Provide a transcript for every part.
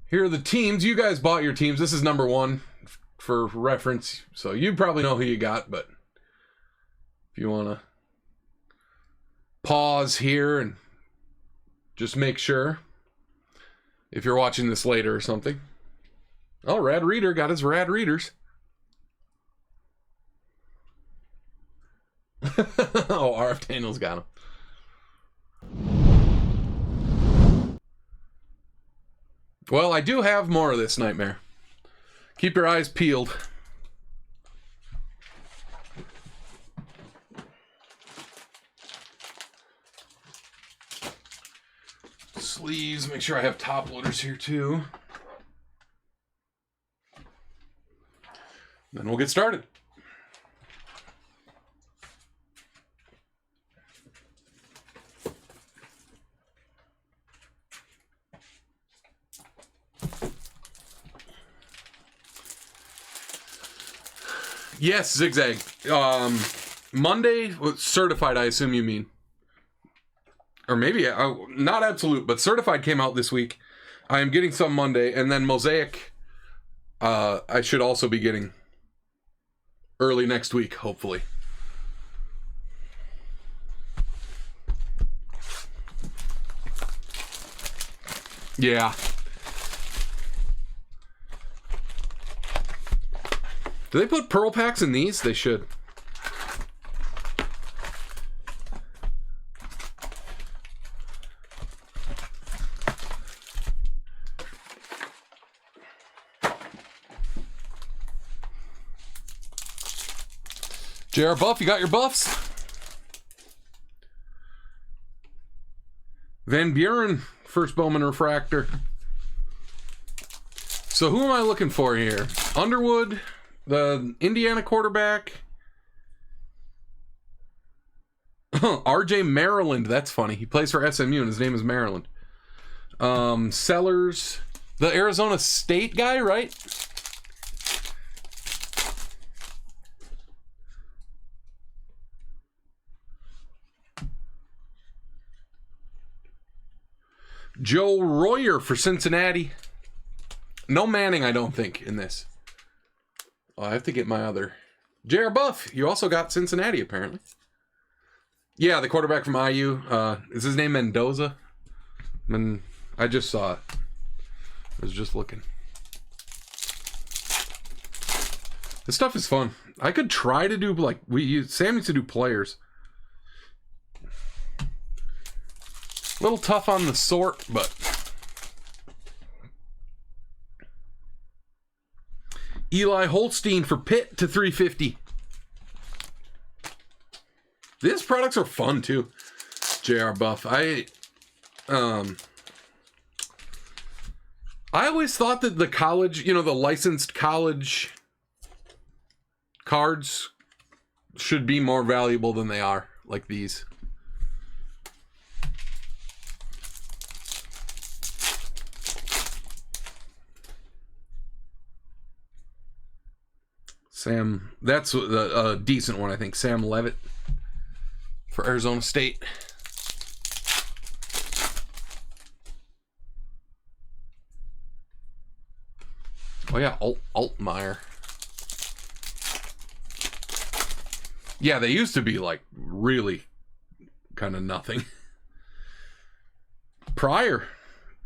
Here are the teams. You guys bought your teams. This is number 1 for reference. So you probably know who you got, but if you want to pause here and just make sure if you're watching this later or something. Oh, Rad Reader got his Rad Readers. Oh, RF Daniels got him. Well, I do have more of this nightmare. Keep your eyes peeled. Sleeves, make sure I have top loaders here too. Then we'll get started. Yes, Zigzag. Monday, certified, I assume you mean. Or maybe, not absolute, but certified came out this week. I am getting some Monday, and then Mosaic, I should also be getting early next week, hopefully. Yeah. Do they put pearl packs in these? They should. JR Buff, you got your buffs? Van Buren, first Bowman refractor. So who am I looking for here? Underwood, the Indiana quarterback. RJ Maryland, that's funny. He plays for SMU and his name is Maryland. Sellers, the Arizona State guy, right? Joe Royer for Cincinnati. No Manning, I don't think, in this. Oh, I have to get my other. JR Buff, you also got Cincinnati, apparently. Yeah, the quarterback from IU. Is his name Mendoza? I just saw it. I was just looking. This stuff is fun. I could try to do, like, Sam used to do players. A little tough on the sort, but Eli Holstein for Pitt to 350. These products are fun too. JR Buff. I always thought that the college, the licensed college cards should be more valuable than they are, like these. Sam, that's a decent one, I think. Sam Levitt for Arizona State. Oh yeah, Altmaier. Yeah, they used to be like really kind of nothing. Pryor.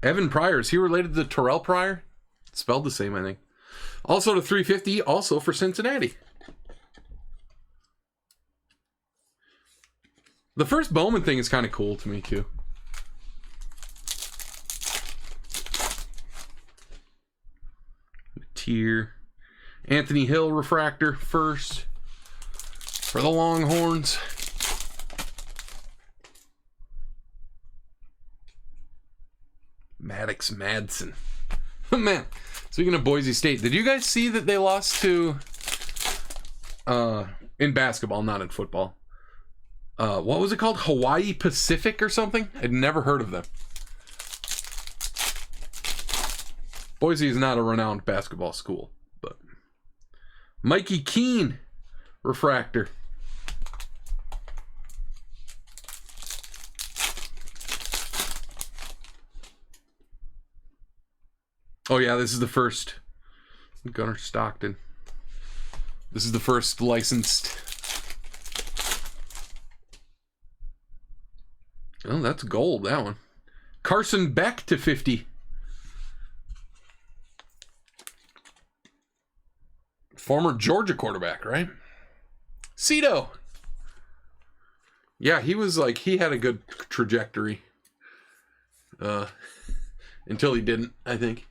Evan Pryor. Is he related to Terrell Pryor? Spelled the same, I think. Also to 350, also for Cincinnati. The first Bowman thing is kind of cool to me, too. Tier. Anthony Hill refractor first for the Longhorns. Maddox Madsen. Man. Speaking of Boise State, did you guys see that they lost to, in basketball, not in football, what was it called? Hawaii Pacific or something? I'd never heard of them. Boise is not a renowned basketball school, but Mikey Keene, refractor. Oh, yeah, this is the first. Gunnar Stockton. This is the first licensed. Oh, that's gold, that one. Carson Beck to 50. Former Georgia quarterback, right? Cito. Yeah, he was like, he had a good trajectory. Until he didn't, I think.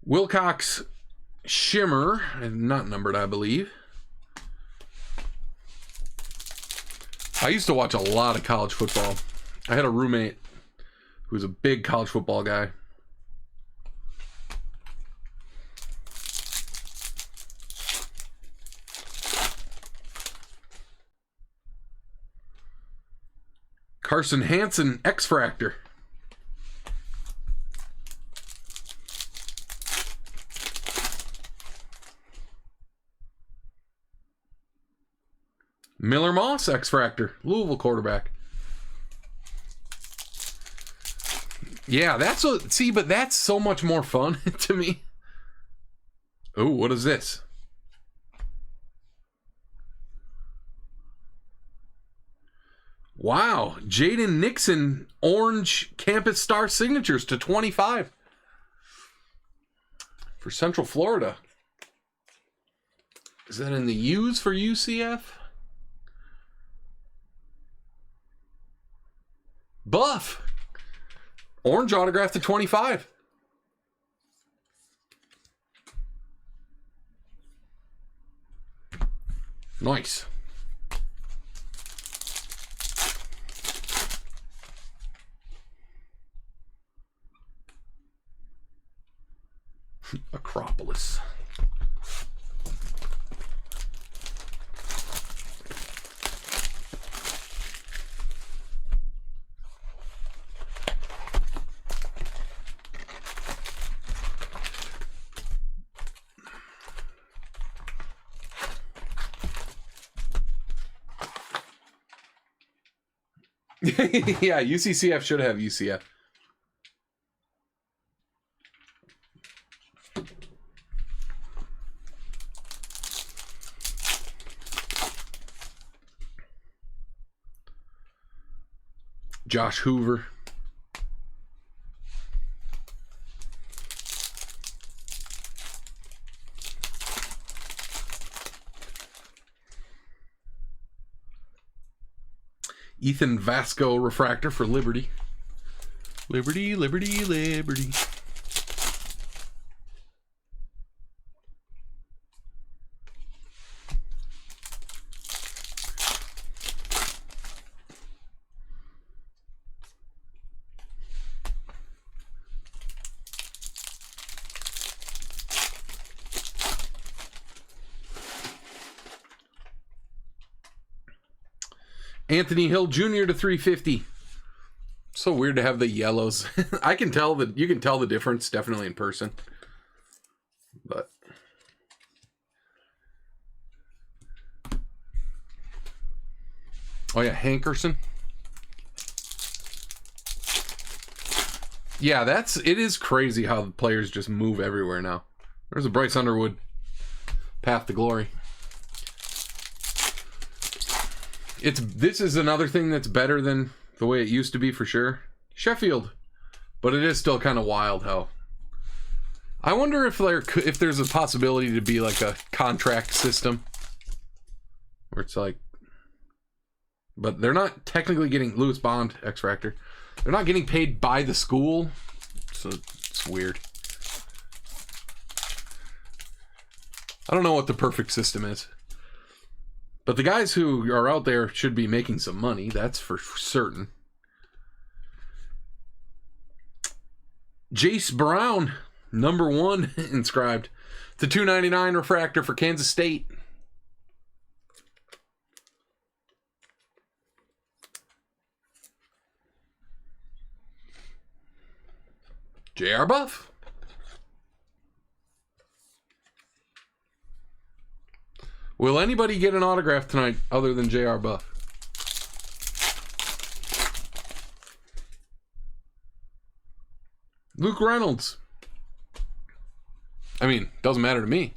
Wilcox Shimmer, not numbered, I believe. I used to watch a lot of college football. I had a roommate who was a big college football guy. Carson Hansen, X-Fractor. Miller Moss, X-Fractor, Louisville quarterback. Yeah, that's what. See, but that's so much more fun to me. Oh, what is this? Wow, Jaden Nixon, orange Campus Star signatures to 25 for Central Florida. Is that in the U's for UCF? Buff, orange autograph to 25. Nice. Acropolis. Yeah, UCCF should have UCF. Josh Hoover. Ethan Vasco refractor for Liberty. Liberty, Liberty, Liberty. Anthony Hill Jr. to 350. So weird to have the yellows. I can tell that you can tell the difference definitely in person. But oh yeah, Hankerson. Yeah, it is crazy how the players just move everywhere now. There's a Bryce Underwood path to glory. This is another thing that's better than the way it used to be for sure. Sheffield. But it is still kind of wild how. I wonder if there's a possibility to be like a contract system where it's like, but they're not technically getting Lewis Bond, X-Fractor. They're not getting paid by the school, so it's weird. I don't know what the perfect system is. But the guys who are out there should be making some money, that's for certain. Jace Brown, number 1 inscribed. The $2.99 refractor for Kansas State. J.R. Buff. Will anybody get an autograph tonight other than J.R. Buff? Luke Reynolds. I mean, doesn't matter to me.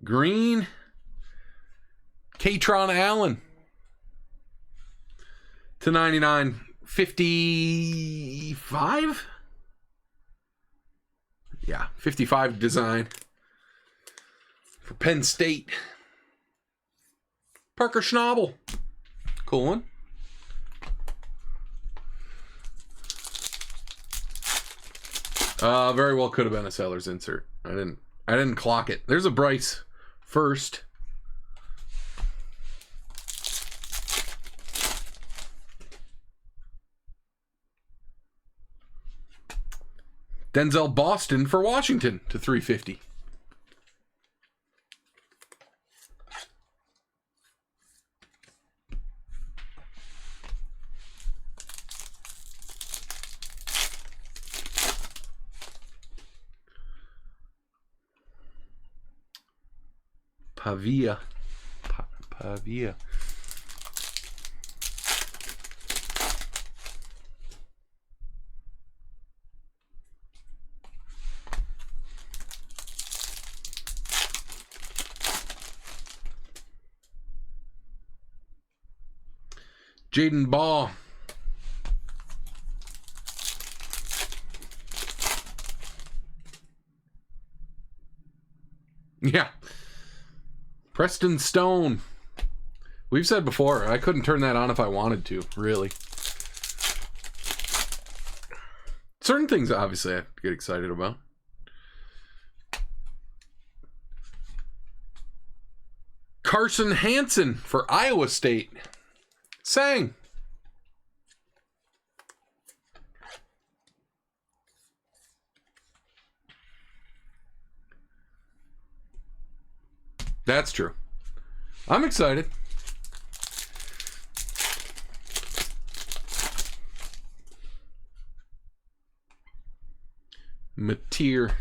Green. Katron Allen. To 99. 55? Yeah, 55 design. For Penn State. Parker Schnabel. Cool one. Very well could have been a seller's insert. I didn't clock it. There's a Bryce first. Denzel Boston for Washington to 350. Pavia. Pavia. Jaden Ball. Yeah. Preston Stone. We've said before, I couldn't turn that on if I wanted to, really. Certain things, obviously, I get excited about. Carson Hansen for Iowa State. Sang. That's true. I'm excited. Mateer.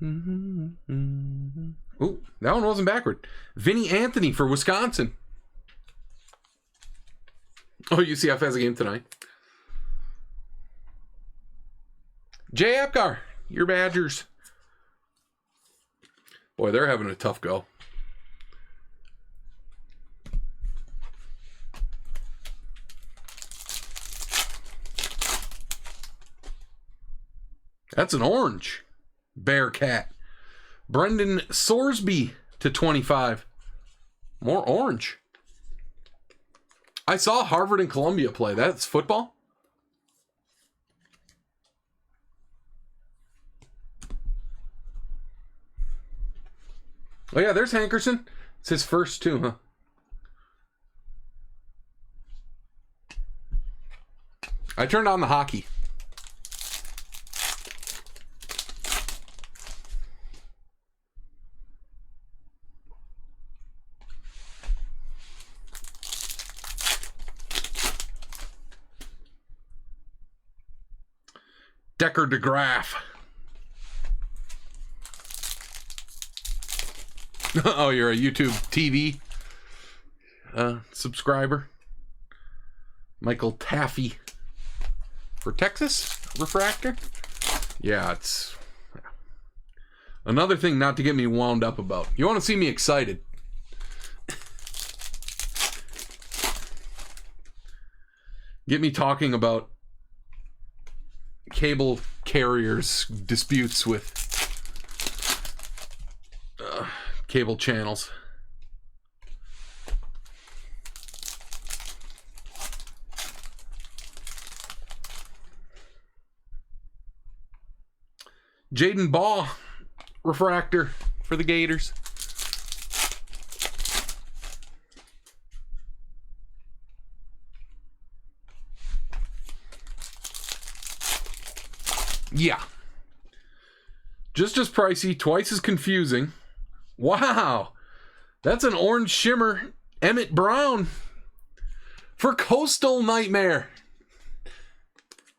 Ooh. Ooh, that one wasn't backward. Vinny Anthony for Wisconsin. Oh, UCF has a game tonight. Jay Apgar, your Badgers. Boy, they're having a tough go. That's an orange. Bearcat. Brendan Sorsby to 25. More orange. I saw Harvard and Columbia play. That's football? Oh yeah, there's Hankerson. It's his first too, huh? I turned on the hockey. Decker DeGraff. Oh, you're a YouTube TV subscriber. Michael Taffy for Texas refractor. Yeah, it's another thing not to get me wound up about. You want to see me excited? Get me talking about cable carriers' disputes with cable channels. Jaden Baugh refractor for the Gators. Yeah. Just as pricey, twice as confusing. Wow. That's an orange shimmer Emmett Brown for Coastal Nightmare.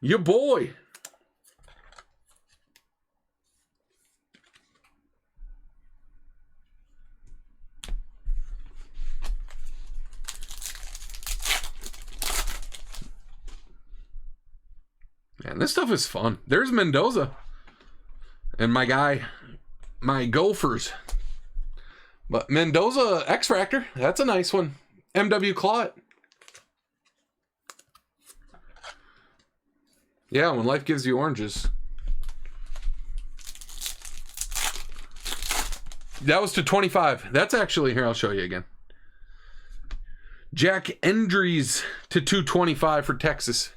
Ya boy. Man, this stuff is fun. There's Mendoza. And my guy, my Gophers. But Mendoza X-Fractor, that's a nice one. MW Clot. Yeah, when life gives you oranges. That was to 25. That's actually, here, I'll show you again. Jack Endries to 225 for Texas.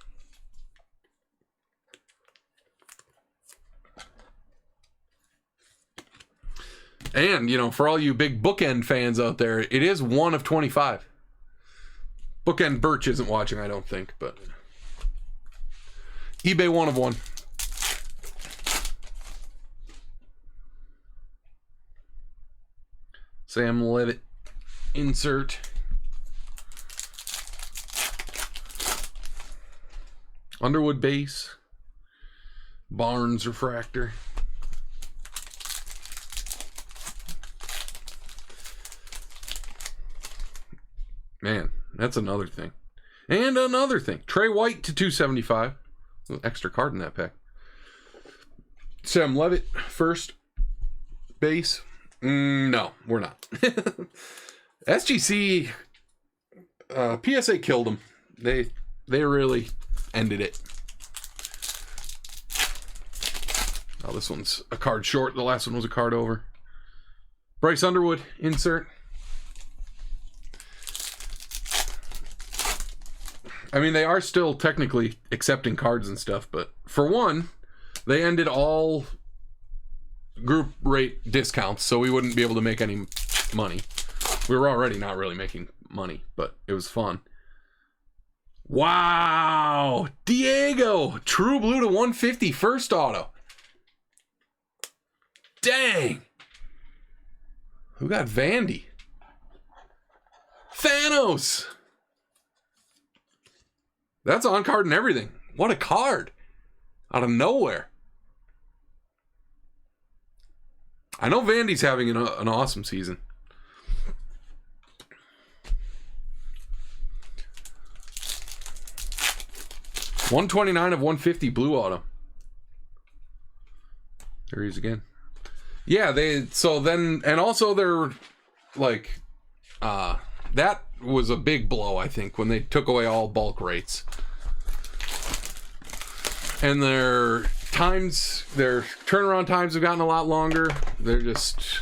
And, you know, for all you big bookend fans out there, it is 1 of 25. Bookend Birch isn't watching, I don't think, but eBay 1 of 1. Sam Levitt insert. Underwood base. Barnes refractor. Man, that's another thing. And another thing. Trey White to 275. Extra card in that pack. Sam Levitt, first base. No, we're not. SGC, PSA killed them. They really ended it. Oh, this one's a card short. The last one was a card over. Bryce Underwood, insert. I mean, they are still technically accepting cards and stuff, but for one, they ended all group rate discounts, so we wouldn't be able to make any money. We were already not really making money, but it was fun. Wow! Diego! True Blue to 150, first auto. Dang! Who got Vandy? Thanos! That's on card and everything. What a card. Out of nowhere. I know Vandy's having an awesome season. $129 of 150 blue auto. There he is again. Yeah, and also they're like, that was a big blow, I think, when they took away all bulk rates. And their turnaround times have gotten a lot longer. They're just...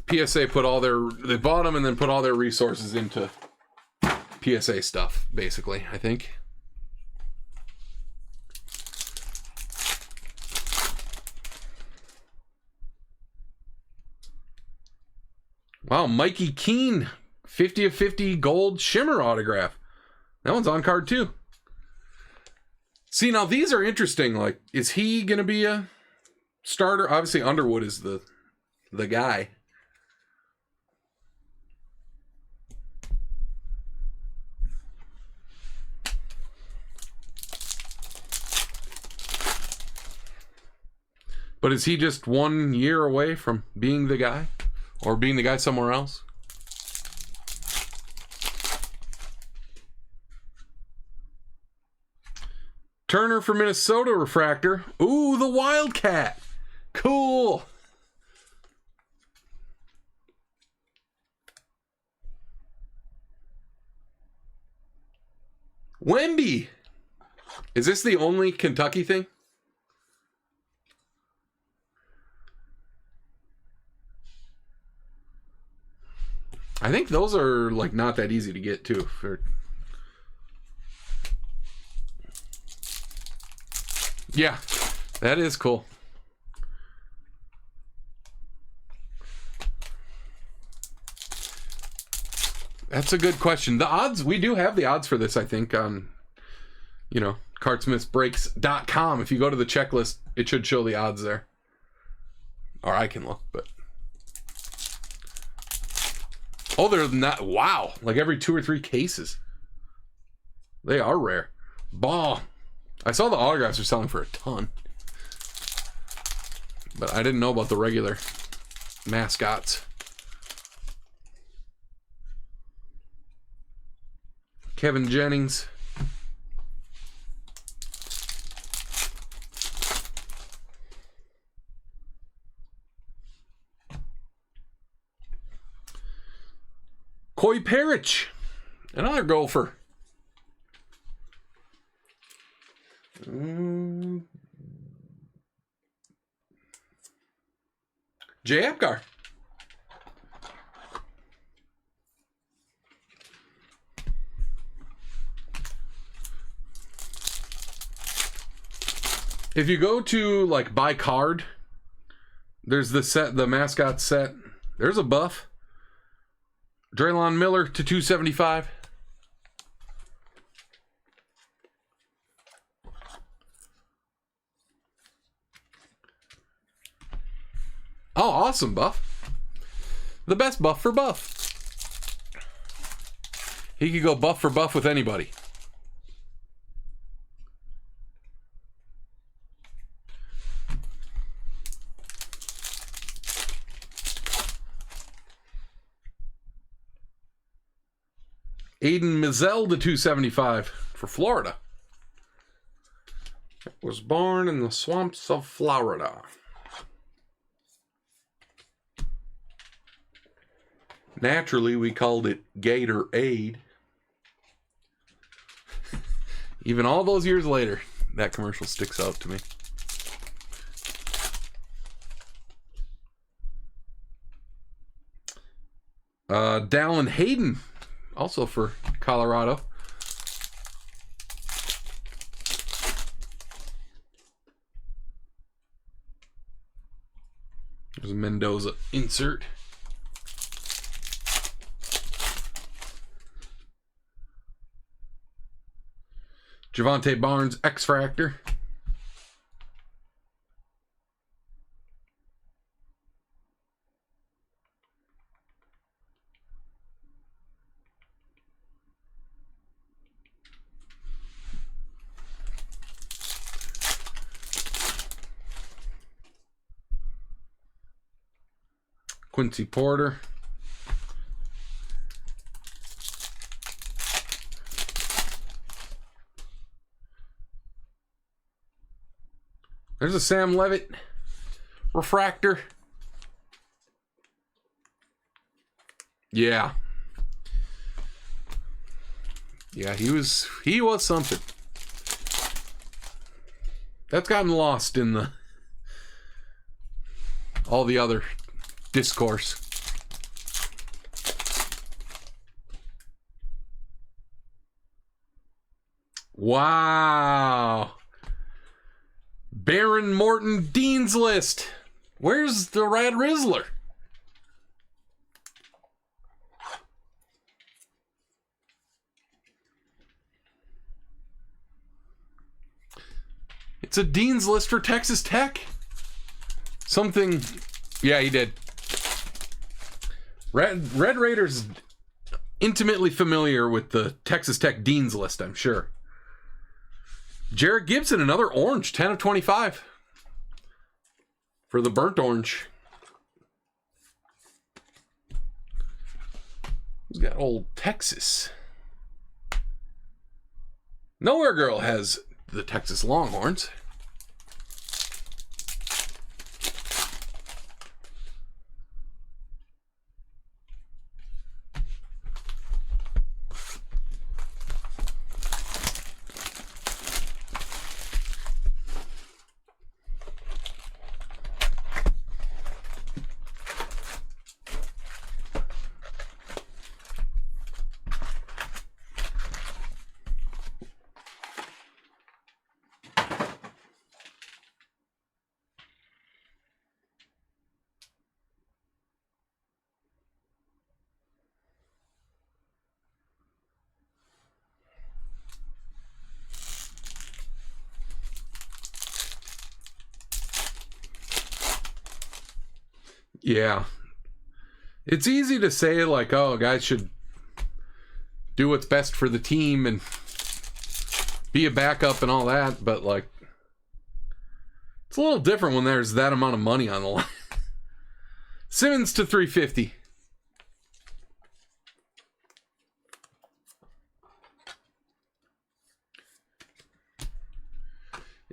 PSA they bought them and then put all their resources into PSA stuff, basically, I think. Wow, Mikey Keene, 50 of 50 gold shimmer autograph. That one's on card too. See, now these are interesting. Like, is he going to be a starter? Obviously, Underwood is the guy. But is he just 1 year away from being the guy? Or being the guy somewhere else? Turner for Minnesota refractor. Ooh, the Wildcat. Cool. Wemby. Is this the only Kentucky thing? I think those are like not that easy to get too. Yeah, that is cool. That's a good question. The odds, we do have the odds for this, I think, on, cardsmithsbreaks.com. If you go to the checklist, it should show the odds there. Or I can look, but... Oh, they're not... Wow. Like every 2 or 3 cases. They are rare. Ball. I saw the autographs are selling for a ton. But I didn't know about the regular mascots. Kevin Jennings. Koi Parrish. Another gopher. Jay Apgar. If you go to like buy card, there's the set, the mascot set. There's a buff. Draylon Miller to 275. Oh, awesome buff. The best buff for buff. He could go buff for buff with anybody. Aiden Mizell to 275 for Florida. Was born in the swamps of Florida. Naturally, we called it Gatorade. Even all those years later, that commercial sticks out to me. Dallin Hayden, also for Colorado. There's a Mendoza insert. Javante Barnes, X-Fractor. Quincy Porter. There's a Sam Levitt refractor. Yeah. Yeah, he was something. That's gotten lost in the all the other discourse. Wow. Baron Morton Dean's List. Where's the Rad Rizzler? It's a Dean's List for Texas Tech. Something. Yeah, he did. Red Raiders intimately familiar with the Texas Tech Dean's List, I'm sure. Jarrett Gibson, another orange, 10 of 25 for the burnt orange. Who's got old Texas? Nowhere Girl has the Texas Longhorns. Yeah. It's easy to say, like, oh, guys should do what's best for the team and be a backup and all that, but, like, it's a little different when there's that amount of money on the line. Simmons to 350.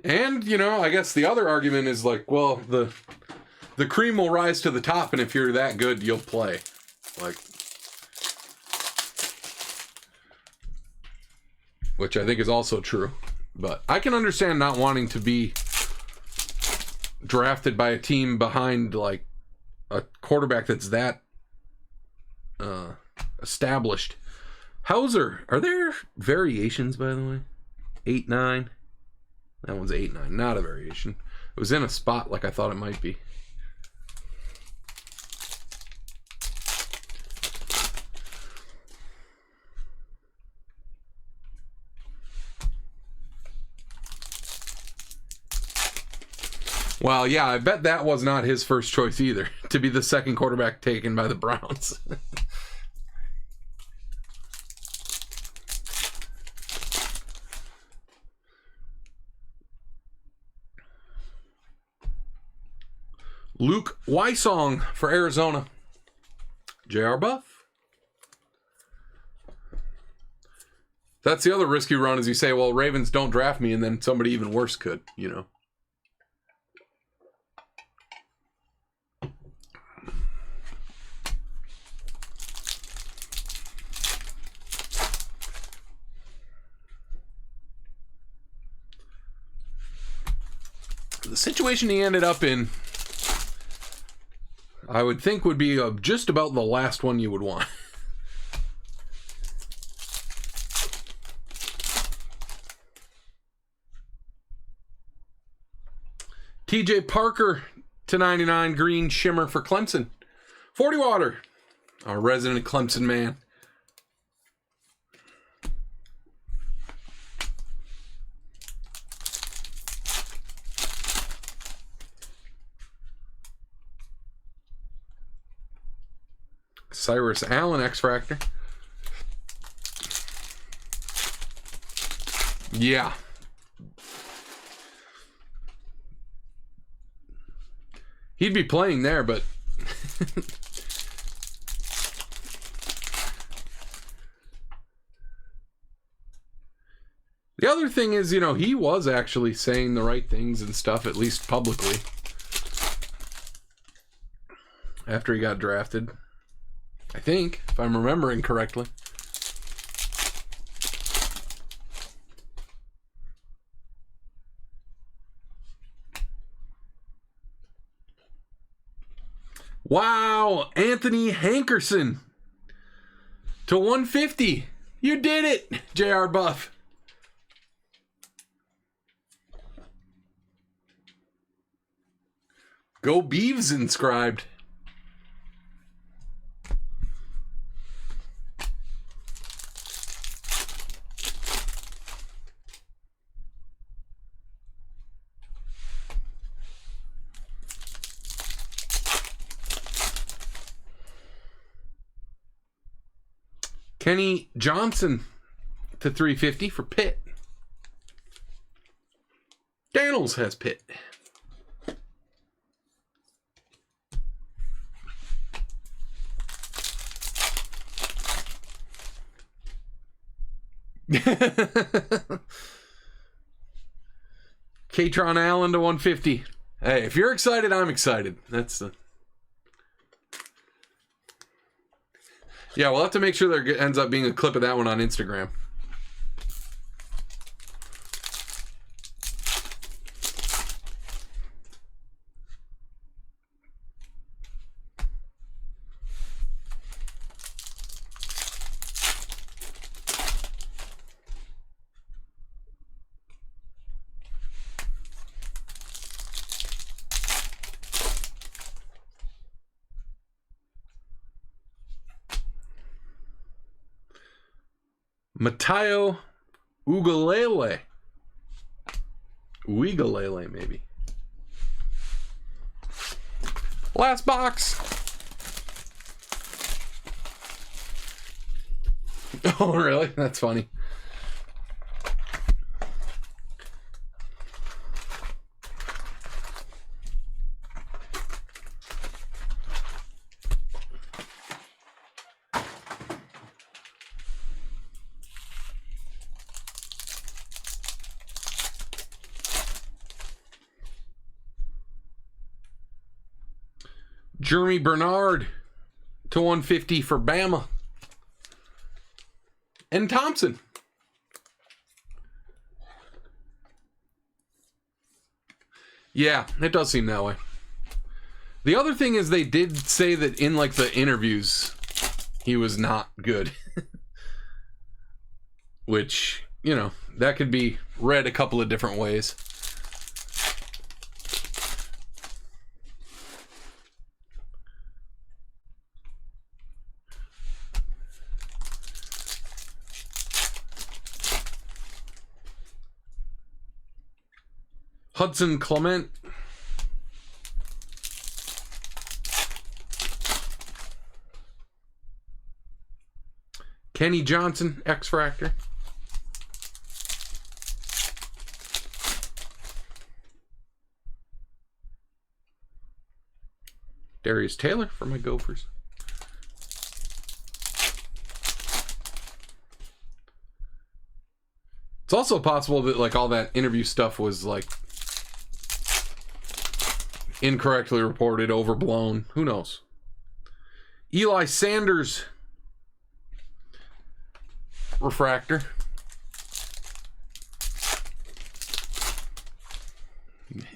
And, you know, I guess the other argument is like, well, the cream will rise to the top, and if you're that good, you'll play. Like, which I think is also true. But I can understand not wanting to be drafted by a team behind, like, a quarterback that's that established. Hauser, are there variations, by the way? 8-9. That one's 8-9, not a variation. It was in a spot like I thought it might be. Well, yeah, I bet that was not his first choice either, to be the second quarterback taken by the Browns. Luke Wysong for Arizona. J.R. Buff. That's the other risky run, is you say, well, Ravens don't draft me, and then somebody even worse could, you know. The situation he ended up in, I would think, would be just about the last one you would want. TJ Parker to 99 green shimmer for Clemson. 40 water, our resident Clemson man. Cyrus Allen X-Fractor. Yeah. He'd be playing there, but the other thing is, you know, he was actually saying the right things and stuff, at least publicly, after he got drafted. I think, if I'm remembering correctly. Wow, Anthony Hankerson to 150. You did it, J.R. Buff. Go Beavs inscribed. Kenny Johnson to 350 for Pitt. Daniels has Pitt. Katron Allen to 150. Hey, if you're excited, I'm excited. That's the... Yeah, we'll have to make sure there ends up being a clip of that one on Instagram. Matayo Ugalele. Uigalele, maybe. Last box. Oh, really? That's funny. Jeremy Bernard to 150 for Bama. And Thompson. Yeah, it does seem that way. The other thing is they did say that in like the interviews he was not good. Which, you know, that could be read a couple of different ways. Hudson Clement. Kenny Johnson, X-Fractor. Darius Taylor for my Gophers. It's also possible that like all that interview stuff was like incorrectly reported, overblown. Who knows? Eli Sanders refractor.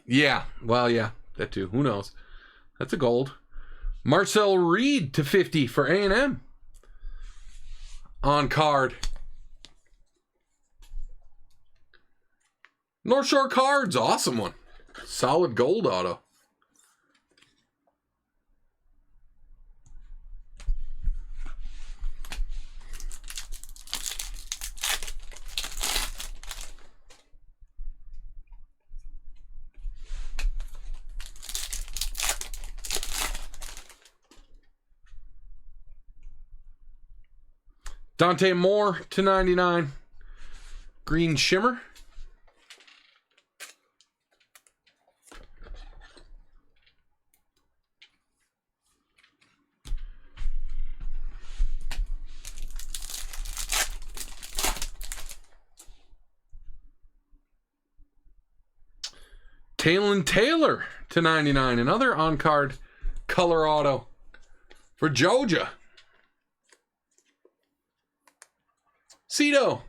Yeah, well, yeah, that too. Who knows? That's a gold. Marcel Reed to 50 for A&M. On card. North Shore Cards, awesome one. Solid gold auto. Dante Moore to 99. Green Shimmer. Talon Taylor to 99. Another on-card color auto for Georgia. Cito.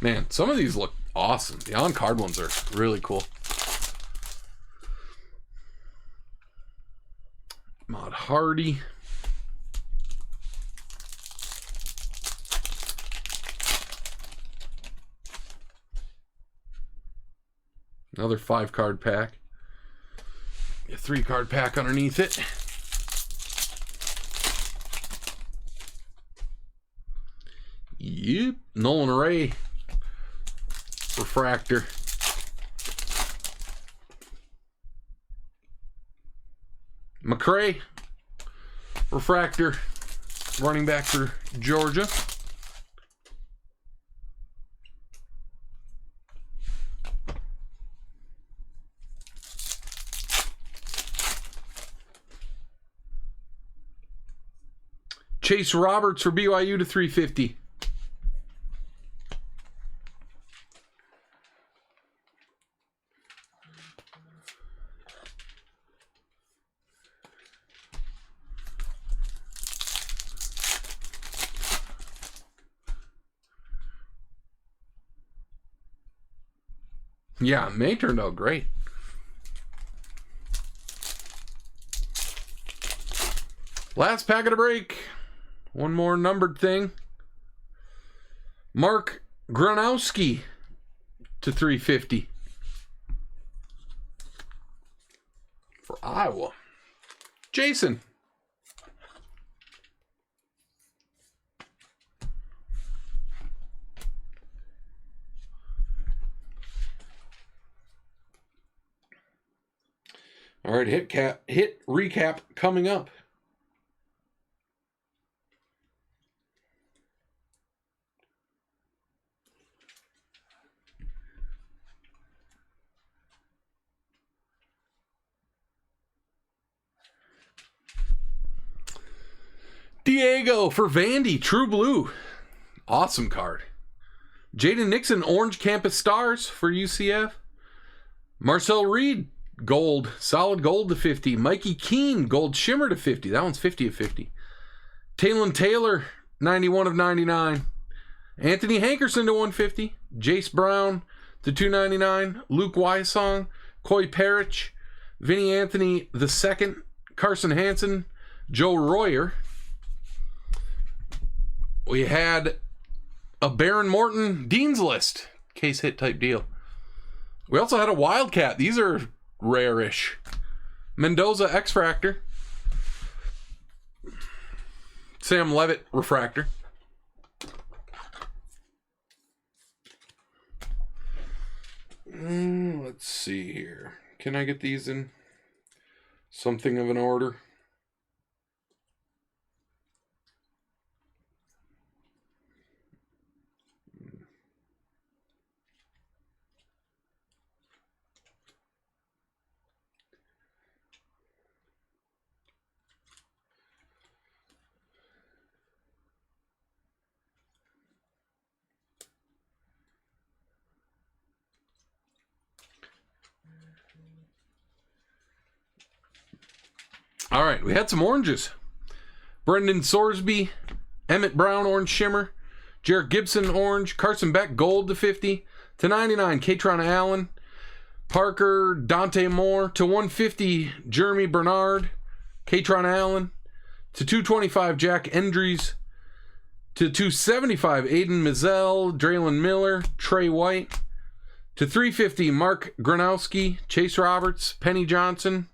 Man, some of these look awesome. The on-card ones are really cool. Mod Hardy. Another 5-card pack. A 3-card pack underneath it. Yep. Nolan Ray. Refractor. McCray. Refractor. Running back for Georgia. Chase Roberts for BYU to 350. Yeah, May turned out great. Last packet of break. One more numbered thing. Mark Gronowski to 350 for Iowa. Jason. All right, hit recap coming up. Diego for Vandy, True Blue. Awesome card. Jaden Nixon, Orange Campus Stars for UCF. Marcel Reed, gold, solid gold to 50. Mikey Keene, gold shimmer to 50. That one's 50 of 50. Talon Taylor, 91 of 99. Anthony Hankerson to 150. Jace Brown to 299. Luke Wysong, Coy Parrish, Vinny Anthony II, Carson Hansen, Joe Royer. We had a Baron Morton Dean's List case hit type deal. We also had a Wildcat. These are rare-ish. Mendoza X-Fractor. Sam Levitt Refractor. Let's see here. Can I get these in something of an order? All right, we had some oranges. Brendan Sorsby, Emmett Brown, Orange Shimmer. Jarrett Gibson, Orange. Carson Beck, Gold to 50. To 99, Katron Allen. Parker, Dante Moore. To 150, Jeremy Bernard. Katron Allen. To 225, Jack Endries. To 275, Aiden Mizell, Draylon Miller, Trey White. To 350, Mark Gronowski, Chase Roberts, Kenny Johnson,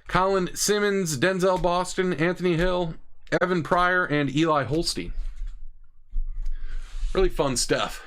Colin Simmons, Denzel Boston, Anthony Hill, Evan Pryor, and Eli Holstein. Really fun stuff.